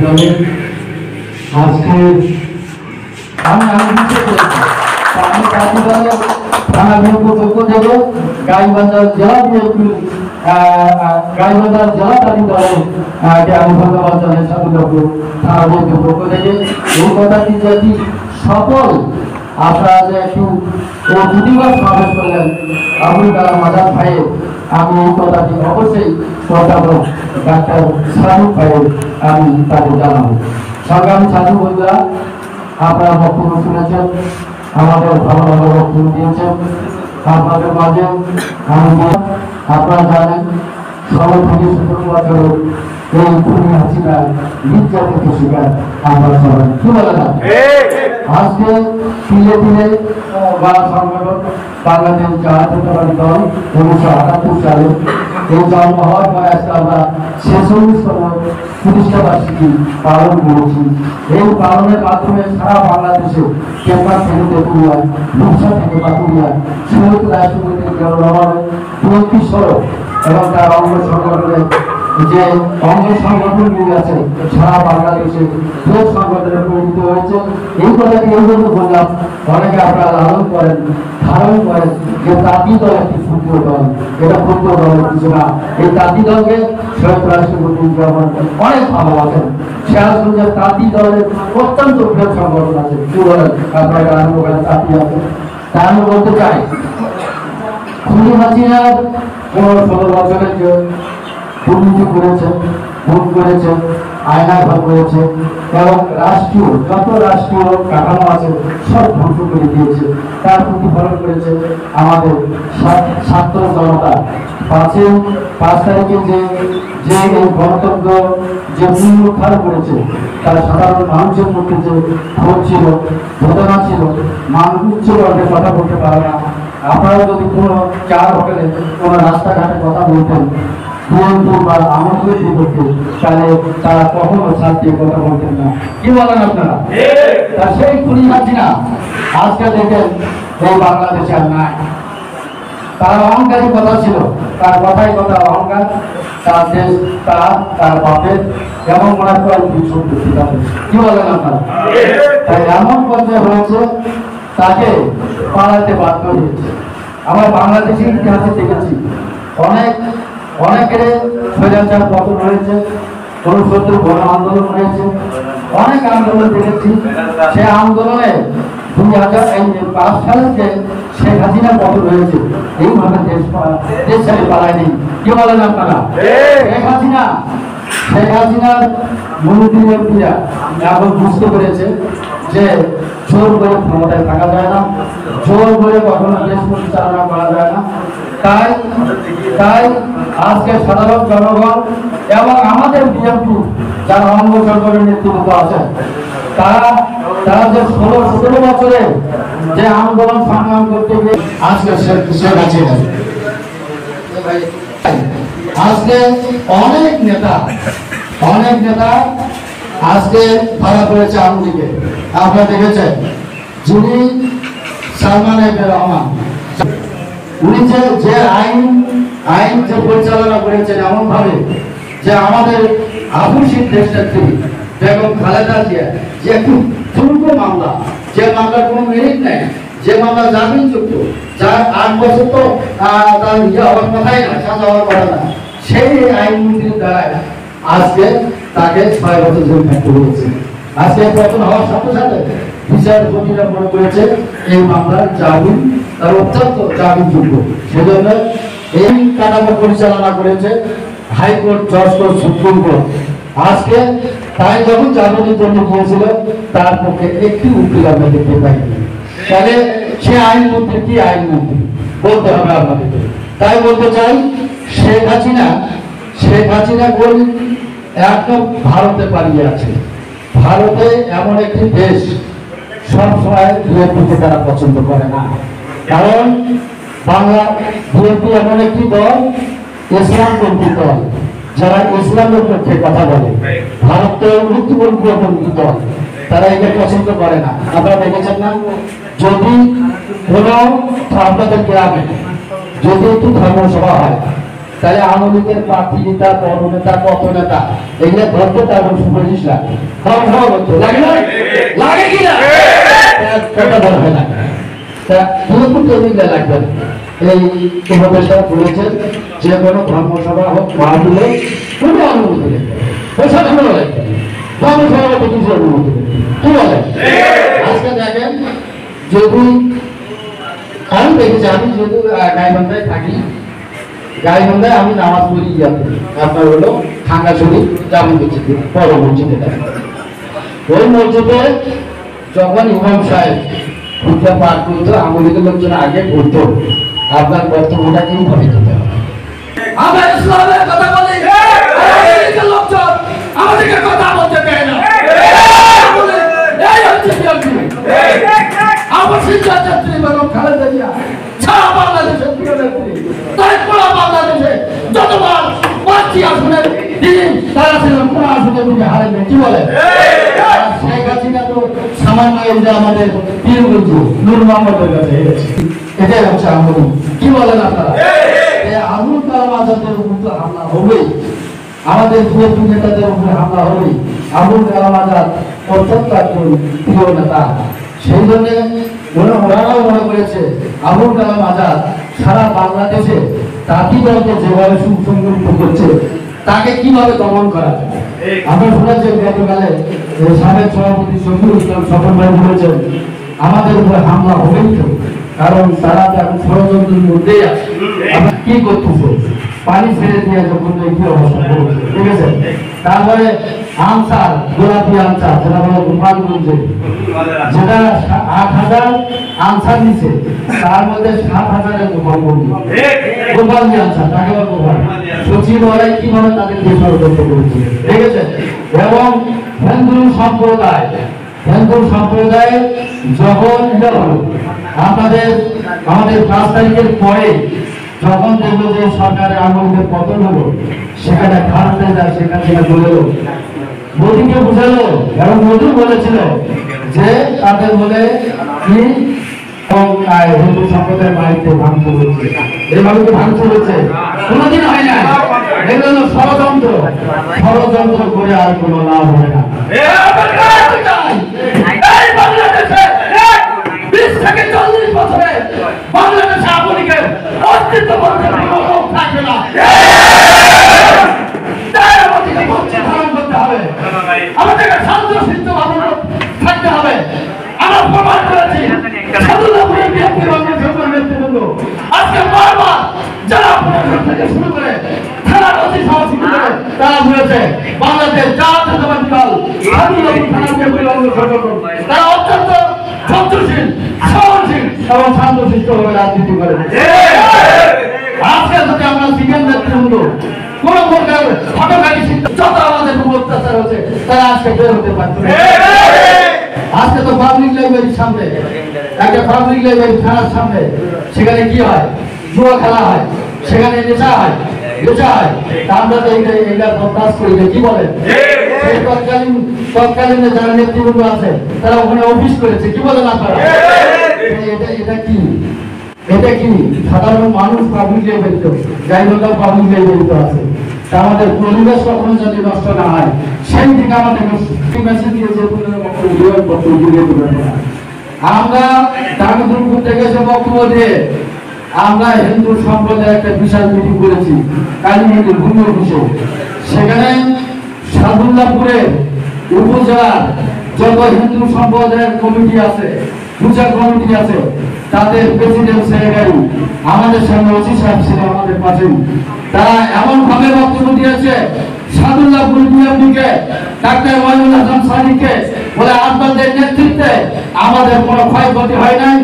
আজকে আমি গাইবান্ধার জেলা বিএনপি গাইবান্ধার জেলা কাজী দলের আমি ধন্যবাদ জানাই সাধুবাবু থানা বিএনপির পক্ষ থেকে এই কথাটি যদি সফল আপনারা যে একটু প্রতিবাদ সমাবেশ করলেন আবুল কালাম আজাদ ভাইয়ের আমি এই কথাটি অবশ্যই কথাবো ডাক্তার সাধু ভাইয়ের আমি তাদের জানাবো। সংগ্রামী ছাত্র বন্ধুরা, আপনারা বক্তব্য শুনেছেন, আমাদের ভালো ভালো বক্তব্য দিয়েছেন। আপনাদের মাঝে আমি আপনারা জানেন 16 থেকে 17 বছর এই খুনি হাসিনার নির্যাতনের শিকার আমরা সবাই। কি বলে না আজকে ধীরে ধীরে বা সংগঠন বাংলাদেশ জাতীয়তাবাদী দল 1978 সালে এই জন্ম হওয়ার পরে আজকে আমরা 46তম প্রতিষ্ঠাবার্ষিকী পালন করেছি। এই পালনের মাধ্যমে সারা বাংলাদেশে কেন্দ্র থেকে তেঁতুলিয়া, রূপসা থেকে পাতুলিয়া, শহীদ রাষ্ট্রপতি বিএনপি সড়ক এবং তার অঙ্গ সংগঠনের যে অঙ্গ সংগঠনগুলি আছে সারা বাংলাদেশে বৃহৎ সংগঠনে পরিণত হয়েছে। এই কথাটি এই জন্য বললাম, অনেকে আপনারা লালন করেন, ধারণ করেন যে তাঁতি দল একটি ক্ষুদ্র দল, এটা ক্ষুদ্র দলের কিছু না। এই তাঁতি দলকে শহীদ রাষ্ট্রপতি যেমন অনেক ভালোবাসেন, সিরাজগঞ্জের তাঁতি দলের অত্যন্ত বৃহৎ সংগঠন আছে। কি বলেন আপনারা আরম্ভ করেন তাঁতি আছে। তাই আমি বলতে চাই খুনি হাসিনার 16 বছরের যে দুর্নীতি করেছে, ভোট করেছে, আয়নাঘর করেছে এবং রাষ্ট্রীয় যত রাষ্ট্রীয় কাঠামো আছে সব ধ্বংস করে দিয়েছে। তার প্রতিফলন করেছে আমাদের ছাত্র জনতা। 5 তারিখে যে এই গণতন্ত্র যে পুনরুদ্ধার করেছে, তার সাধারণ মানুষের মধ্যে যে ভোট ছিল, বেদনা ছিল, মানুষ উচ্চ বর্গের কথা বলতে পারে না। আপনারা যদি কোনো চার হোটেলে কোনো রাস্তাঘাটে কথা বলতেন বা আমাদের বিপক্ষে, তাহলে তারা কখনো শান্তি কথা বলতেন না। কি বলেন আপনারা? তা সেই খুনি হাসিনা আজকে দেখেন এই বাংলাদেশে আর নাই। তার অহংকারী কথা ছিল, তার কথাই কথা অহংকার, তার দেশ তার বাপের এমন মনে করেন কি বলেন আপনারা? তাই এমন পর্যায়ে হয়েছে তাকে পালাতে বাধ্য হয়েছে। আমার বাংলাদেশের ইতিহাসে দেখেছি অনেকের স্বৈরাচার পতন হয়েছে, ৬৯ গণ আন্দোলন হয়েছে, অনেক আন্দোলন দেখেছি। সে আন্দোলনে 2005 সালে যে শেখ হাসিনা পতন হয়েছে, এইভাবে দেশ ছেড়ে পালায়নি। কি বলেন আপনারা? শেখ হাসিনার মন্ত্রীরা এখন বুঝতে পেরেছে যে জোর করে ক্ষমতায় থাকা যায় না, জোর করে কখনো দেশ পরিচালনা করা যায় না। তাই আজকে সাধারণ জনগণ এবং আমাদের বিএনপি যারা অঙ্গ সংগঠনের নেতৃত্ব আছে, তারা যে 16-17 বছরে যে আন্দোলন সংগ্রাম করতে গিয়ে আজকে শেখ হাসিনা আজকে অনেক নেতা আজকে ধরা পড়েছে আওয়ামী লীগে। আপনারা দেখেছেন যিনি সালমান রহমান, উনি যে আইন যে পরিচালনা করেছেন এমন ভাবে যে আমাদের আবুসির দেশনেত্রী বেগম খালেদা জিয়া যে একটু ছোট মামলা, যে মামলার কোনো মেরিট নেই, যে মামলা জামিনযোগ্য, যার 8 বছর তো তার হওয়ার কথাই না, সাজা হওয়ার কথা না, সেই আইনমন্ত্রীর দ্বারা আজকে তাকে 6 বছর জেল খাটতে হয়েছে। আজকে পতন হওয়ার সাথে সাথে বিচারপতিরা মনে করেছে এই মামলার জামিন তার অত্যন্ত জামিনযোগ্য, সেজন্য এই কাঠামো পরিচালনা করেছে হাইকোর্ট, জজ কোর্ট, সুপ্রিম কোর্ট। আজকে তাই যখন জামিনের জন্য গিয়েছিল তার পক্ষে একটি উকিল আমরা দেখতে পাইনি। তাহলে সে আইনমন্ত্রী কি আইনমন্ত্রী বলতে হবে আপনাদেরকে। তাই বলতে চাই শেখ হাসিনা কোন একদম ভারতে পালিয়ে আছে। ভারতে এমন একটি দেশ সবসময় বিএনপিকে তারা পছন্দ করে না, কারণ বাংলা বিএনপি এমন একটি দল ইসলামপন্থী দল, যারা ইসলামের পক্ষে কথা বলে। ভারতের উত্তরপন্থী দল, তারা একে পছন্দ করে না। আপনারা দেখেছেন না, যদি কোনো আপনাদের গ্রামে যদি একটু ধর্মসভা হয়, তাহলে আওয়ামী লীগের প্রার্থী নেতা, বড় নেতা, কত নেতা এগুলো ধরতে তার সুপারিশ লাগে, লাগে না, লাগে কি না, কথা বলা হয় না। তা পুরোপুরি তৈরিটা লাগবে। এই উপদেষ্টা বলেছেন যে কোনো ধর্মসভা হোক, মাহফিলে কোনো অনুমতি নেই, প্রসাদ হলো লাগবে, ধর্মসভা কিছু অনুমতি নেই। কি বলে আজকে দেখেন, যদি আমি দেখেছি, আমি যেহেতু গাইবান্ধায় থাকি, গাইবান্ধায় আমি নামাজ পড়ি যাতে আপনার হলো খাঙ্গাছড়ি জামা মসজিদে, বড় মসজিদে। ওই মসজিদে যখন ইমাম সাহেব খুতবা পাঠ করতো, আমাদের লোকজন আগে বলতো আপনার বক্তব্যটা এইভাবে দিতে হবে। আমরা ইসলামের কথা বলি, লোকজন আমাদেরকে কথা বলতে দেয় না। আমার শিক্ষার্থী বেগম খালেদা জিয়া সারা বাংলাদেশের প্রিয় নেত্রী, তাই পুরো বাংলাদেশে যতবার পাঁচটি আসনের দিন তারা ছিলেন, পুরো আসনের দিকে হারেন। কি বলে শেখ হাসিনা তো সামান্য আমাদের পীরগঞ্জ নূর মোহাম্মদের কাছে হেরেছে। এটাই হচ্ছে আন্দোলন। কি বলেন আপনারা? আবুল কালাম আজাদের উপর তো হামলা হবেই, আমাদের বিএনপি নেতাদের উপরে হামলা হবেই। আবুল কালাম আজাদ অত্যন্ত একজন প্রিয় নেতা, সেই জন্য ওনারাও মনে করেছে আবুল কালাম আজাদ সারা বাংলাদেশে তাঁতি দলকে যেভাবে সুসংগঠিত করছে, তাকে কিভাবে দমন করা যায়। আমরা শুনেছেন গতকালে সাবেক সভাপতি শফিউল ইসলাম স্বপন ভাই বলেছেন আমাদের উপরে হামলা হবেই তো, কারণ তারা তো এখন ষড়যন্ত্রের মধ্যেই আছে। আমরা কি করতেছে, পানি ছেড়ে দিয়ে যখন কি অবস্থা করছে, ঠিক আছে। তারপরে আনসার, গোলাপি আনসার, যেটা বলে গোপালগঞ্জে, যেটা ৮,০০০ আনসার নিচ্ছে, তার মধ্যে ৭,০০০ গোপালগঞ্জ, গোপালজি আনসার, তাকে বলে গোপাল সচিবালয় কিভাবে তাদের ষড়যন্ত্র করেছে, ঠিক আছে। এবং হিন্দু সম্প্রদায় যখন এটা হলো আমাদের ৫ তারিখের পরে, যখন দেখলো যে সরকারের আমলের পতন হলো, সেখানে খারাপ যায়, সেখান থেকে বলে মোদীকে বুঝালো, এবং মোদী বলেছিল যে তাদের বলে কি হিন্দু সম্প্রদায়ের বাড়িতে ভাঙচুর হচ্ছে, এইভাবে তো ভাঙচুর হচ্ছে, কোনোদিন হয় না। এগুলো ষড়যন্ত্র করে আর কোনো লাভ হয় না। 20 থেকে 40 বছরে বাংলাদেশে আওয়ামীলীগের অস্তিত্ব বলতে থাকবে না। আমাদেরকে শান্তশিষ্ট ভাবে থাকতে হবে। আমরা প্রমাণ করেছি সাদুল্লাহপুরের বিএনপির নেতৃবৃন্দ আজকে বারবার যারা প্রশাসন থেকে শুরু করে থানার অতি সাহসী করে তারা বলেছে বাংলাদেশ জাতীয়তাবাদী দল সাদুল্লাহপুর থানার বিএনপির তারা অত্যন্ত সন্ত্রশীল, সহনশীল এবং শান্তশিষ্ট ভাবে রাজনীতি করে। আজকে যদি আমরা সিনিয়র নেতৃবৃন্দ কোন প্রকার হটকারী যত আমাদের উপর অত্যাচার হচ্ছে, তারা আজকে বের হতে পারছে না। আজকে তো পাবলিক লাইব্রেরির সামনে, একটা পাবলিক লাইব্রেরি থানার সামনে, সেখানে কি হয়, জুয়া খেলা হয়, সেখানে নেশা হয়। আমরা তো এইটা বরদাস্ত করি না। কি বলেন? তৎকালীন যারা নেতৃবৃন্দ আছে তারা ওখানে অফিস করেছে। কি বলেন আপনারা? এটা কি সাধারণ মানুষ পাবলিক লাইব্রেরিতে, গাইবান্ধাও পাবলিক লাইব্রেরিতে আছে। আমাদের পরিবেশ কখনো যদি নষ্ট না হয়, সেই দিকে আমাদের মেসেজ দিয়ে যে আমরা দামোদরপুর থেকে এসে বক্তব্য দিয়ে আমরা হিন্দু সম্প্রদায়ের একটা বিশাল মিটিং করেছি কালী মন্দির ভূমি অফিসে। সেখানে সাদুল্লাহপুরের উপজেলার যত হিন্দু সম্প্রদায়ের কমিটি আছে, পূজা কমিটি আছে, তাদের প্রেসিডেন্ট সেক্রেটারি আমাদের সামনে ওসি সাহেব ছিল আমাদের পাশে। তারা এমন ভাবে বক্তব্য দিয়েছে সাদুল্লাহপুর বিএনপিকে, ডাক্তার ওয়াহিদুল হাসান সাদিককে বলে আপনাদের নেতৃত্বে আমাদের কোনো ক্ষয়ক্ষতি হয় নাই,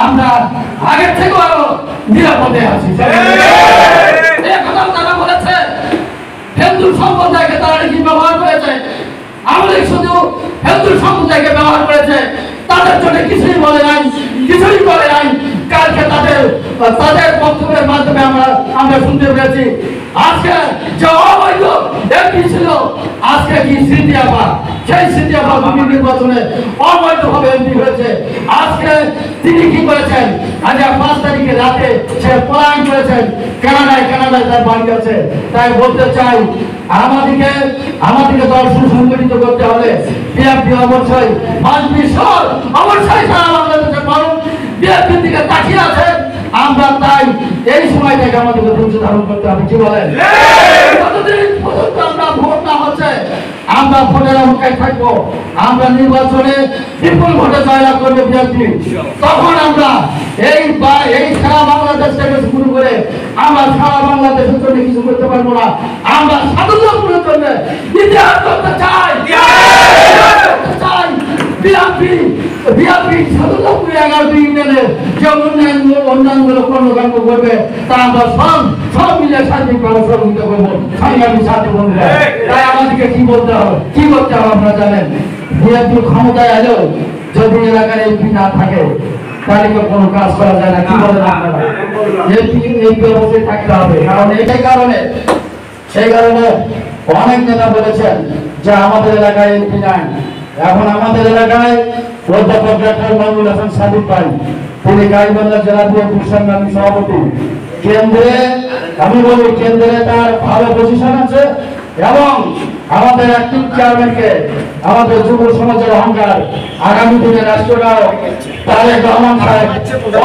আমরা আগের থেকে আরো নিরাপদে আছি। তারা বলেছে হিন্দু সম্প্রদায়কে তারা কি ব্যবহার করেছে, আমাদের শুধু হিন্দু সম্প্রদায়কে ব্যবহার করেছে, তাদের জন্য কিছুই বলে নাই, কিছুই করে নাই। কালকে তাদের বক্তব্যের মাধ্যমে আমরা শুনতে পেরেছি আজকে যে অবৈধ এমপি ছিল আজকে কি স্মৃতি আবার সেই স্মৃতি আবার নির্বাচনে অবৈধভাবে এমপি হয়েছে। আজকে তিনি কি করেছেন? আজ 5 তারিখে রাতে সে পলায়ন করেছেন কানাডায় তার বাড়ি আছে। তাই বলতে চাই আমাদেরকে দল সুসংগঠিত করতে হলে বিএনপি অবশ্যই অবশ্যই সারা বাংলাদেশের মানুষ বিএনপির দিকে তাকিয়ে আছে। আমরা তাই এই সময়টাকে আমাদেরকে ধৈর্য ধারণ করতে হবে। কি বলেন? যতদিন পর্যন্ত আমরা ভোট না হচ্ছে আমরা ভোটের অপেক্ষায় থাকবো। আমরা নির্বাচনে বিপুল ভোটে জয়লাভ করবো বিএনপি। তখন আমরা এই সারা বাংলাদেশ থেকে শুরু করে আমরা সারা বাংলাদেশের জন্য কিছু করতে পারবো না। আমরা স্বাধীনতার জন্য ইতিহাস করতে চাই। বিএনপি স্বাধীনতাপুরে 11টি ইউনিয়নের যে উন্নয়নগুলো কর্মকাণ্ড করবে তা আমরা সব মিলে সার্বিকভাবে সহযোগিতা করবো সংগ্রামী সাথী বন্ধুরা। তাই আমাদেরকে কি করতে হবে আপনারা জানেন। বিএনপি ক্ষমতায় এলেও যদি এলাকার এমপি না থাকে তাহলে কোনো কাজ করা যায় না। কি বলেন আপনারা? এমপি অবশ্যই থাকতে হবে। কারণ সেই কারণে অনেক নেতা বলেছেন যে আমাদের এলাকায় এমপি নাই। এখন আমাদের এলাকায় অধ্যাপক ডক্টর মাহমুদ হাসান সাদিক ভাই, তিনি গাইবান্ধা জেলা বিএনপির সংগ্রামী সভাপতি। কেন্দ্রে তার ভালো পজিশন আছে এবং আমাদের অ্যাক্টিভ চেয়ারম্যানকে আমাদের যুব সমাজের অহংকার আগামী দিনে রাষ্ট্রনায়ক তারেক রহমান সাহেব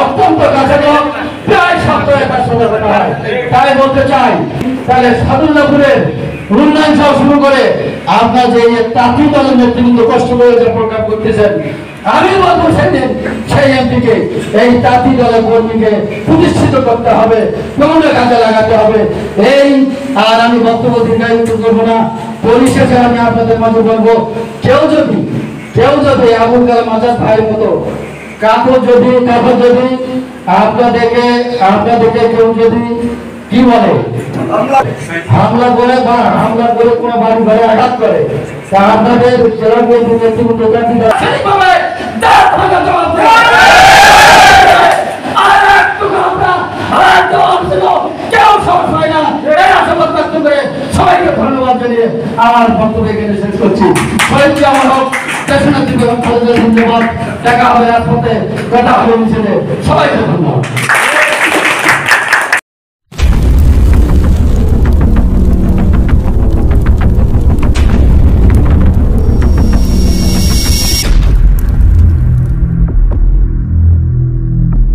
অত্যন্ত কাছে প্রায় সপ্তাহে তার সাথে দেখা হয়। তাই বলতে চাই তাহলে সাদুল্লাপুরের উন্নয়ন সহ শুরু করে আপনার যে তাঁতি দলের নেতৃত্ব কষ্ট করে যে প্রোগ্রাম করতেছেন, আমি বলবো সেই এমপিকে এই তাঁতি দলের কর্মীকে প্রতিষ্ঠিত করতে হবে, কোনো কাজে লাগাতে হবে। আর আমি বক্তব্য দীর্ঘায়িত করবো না। পরিশেষে আমি আপনাদের মাঝে বলবো, কেউ যদি আবুল কালাম আজাদ ভাইয়ের মতো কাকু যদি আপনাদেরকে কেউ যদি কি বলে হামলা করে কোনো বাড়ি ঘরে আঘাত করে তা আপনাদের জেলা বিএনপির নেতৃত্ব সবাইকে ধন্যবাদ জানিয়ে আমার বক্তব্য এখানে শেষ করছি। সবাইকে আমার ধন্যবাদ। দেখা হবে রাজপথে, কথা হবে মিছিলে। সবাইকে ধন্যবাদ।